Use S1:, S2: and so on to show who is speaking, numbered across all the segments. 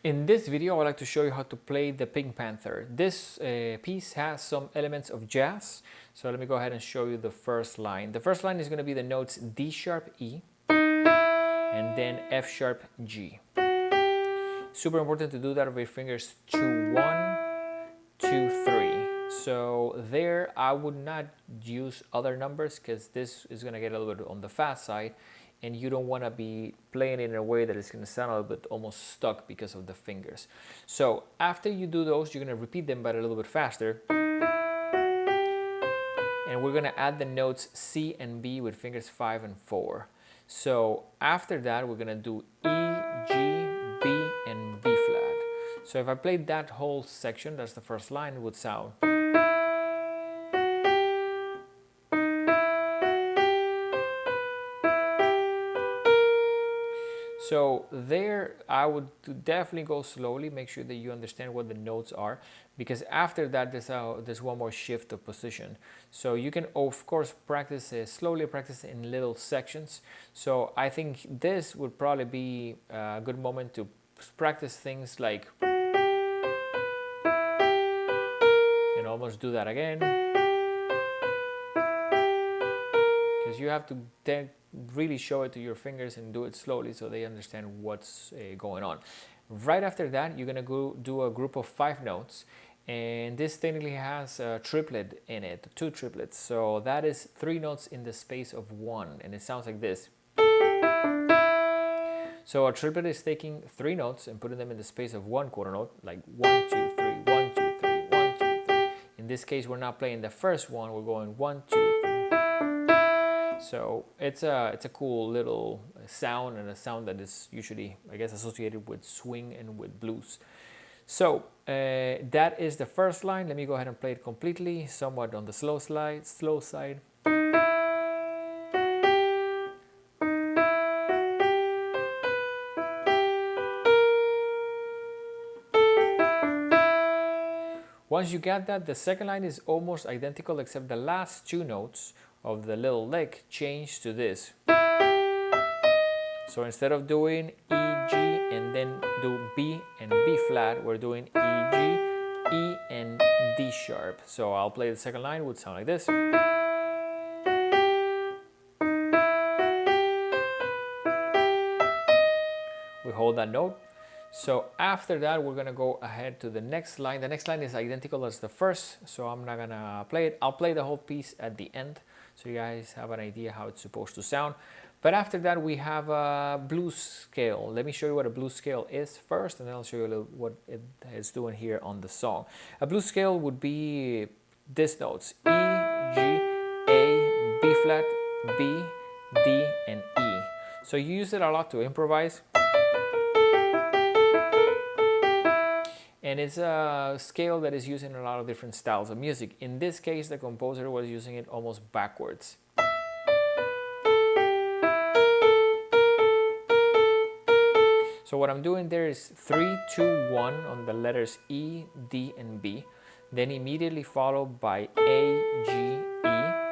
S1: In this video, I would like to show you how to play the Pink Panther. This piece has some elements of jazz. So let me go ahead and show you the first line. The first line is going to be the notes D sharp E and then F sharp G. Super important to do that with your fingers 2, 1, 2, 3. So there I would not use other numbers because this is going to get a little bit on the fast side. And you don't want to be playing it in a way that it's going to sound a little bit almost stuck because of the fingers. So after you do those, you're going to repeat them but a little bit faster. And we're going to add the notes C and B with fingers 5 and 4. So after that, we're going to do E, G, B, and B flat. So if I played that whole section, that's the first line, it would sound. So there, I would definitely go slowly, make sure that you understand what the notes are, because after that, there's one more shift of position. So you can, of course, practice slowly, practice in little sections. So I think this would probably be a good moment to practice things like, and almost do that again, because you have to then really show it to your fingers and do it slowly so they understand what's going on. Right after that, you're gonna go do a group of 5 notes, and this technically has a triplet in it, 2 triplets. So that is 3 notes in the space of 1, and it sounds like this. So a triplet is taking 3 notes and putting them in the space of 1 quarter note, like 1, 2, 3, 1, 2, 3, 1, 2, 3. In this case, we're not playing the first one, we're going 1, 2, 3. So it's a cool little sound, and a sound that is usually, I guess, associated with swing and with blues. So that is the first line. Let me go ahead and play it completely, somewhat on the slow side. Once you get that, the second line is almost identical, except the last 2 notes of the little lick change to this. So instead of doing E, G, and then do B and B flat, we're doing E, G, E, and D sharp. So I'll play the second line, it would sound like this. We hold that note. So after that, we're gonna go ahead to the next line. The next line is identical as the first, so I'm not gonna play it. I'll play the whole piece at the end, so you guys have an idea how it's supposed to sound. But after that, we have a blues scale. Let me show you what a blues scale is first, and then I'll show you a little what it is doing here on the song. A blues scale would be these notes: E, G, A, B flat, B, D, and E. So you use it a lot to improvise. And it's a scale that is used in a lot of different styles of music. In this case, the composer was using it almost backwards. So what I'm doing there is 3, 2, 1 on the letters E, D, and B. Then immediately followed by A, G, E,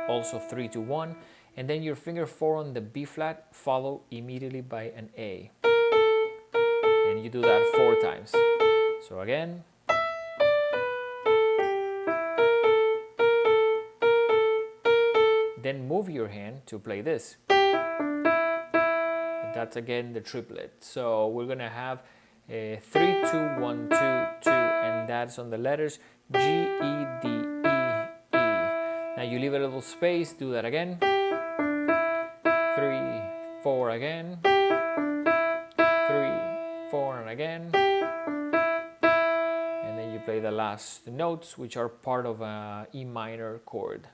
S1: also 3, 2, 1. And then your finger 4 on the B flat, followed immediately by an A. And you do that 4 times. So again, then move your hand to play this. And that's again the triplet. So we're gonna have 3, 2, 1, 2, 2, and that's on the letters G, E, D, E, E. Now you leave a little space, do that again. 3, 4 again. 3, 4, and again. Play the last notes, which are part of an E minor chord.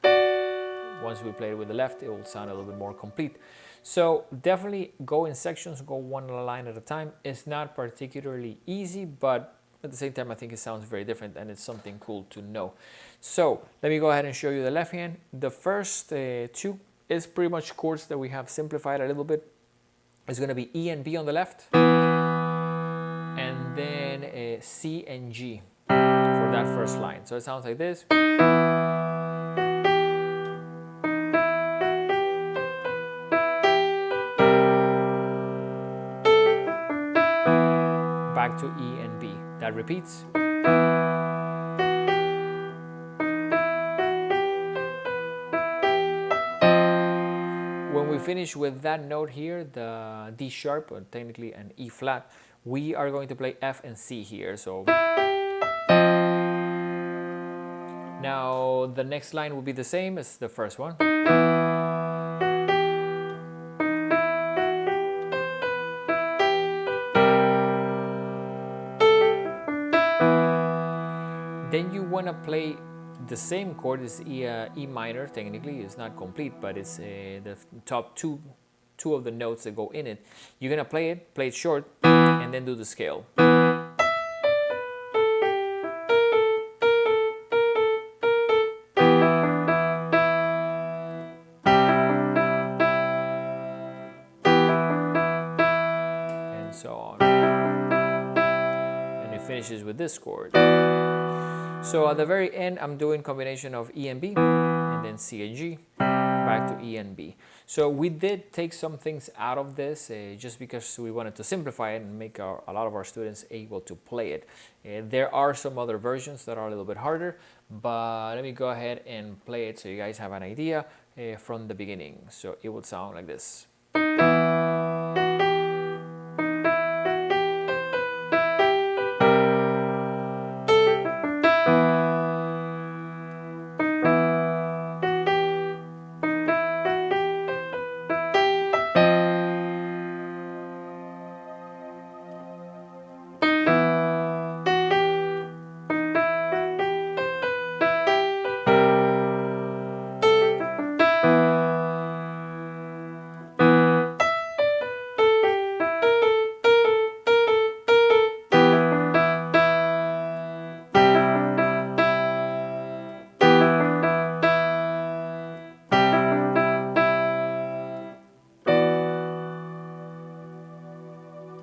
S1: Once we play it with the left, it will sound a little bit more complete. So definitely go in sections, go one line at a time. It's not particularly easy, but at the same time, I think it sounds very different, and it's something cool to know. So let me go ahead and show you the left hand. The first 2 is pretty much chords that we have simplified a little bit. It's going to be E and B on the left, and then C and G for that first line. So it sounds like this. Back to E and B. That repeats. When we finish with that note here, the D sharp, or technically an E flat, we are going to play F and C here. So now the next line will be the same as the first one. Then you want to play the same chord. Is E minor. Technically, it's not complete, but it's the top two of the notes that go in it. You're gonna play it short, and then do the scale. And so on. And it finishes with this chord. So at the very end, I'm doing combination of E and B, and then C and G, back to E and B. So we did take some things out of this just because we wanted to simplify it and make a lot of our students able to play it. There are some other versions that are a little bit harder, but let me go ahead and play it so you guys have an idea from the beginning. So it would sound like this.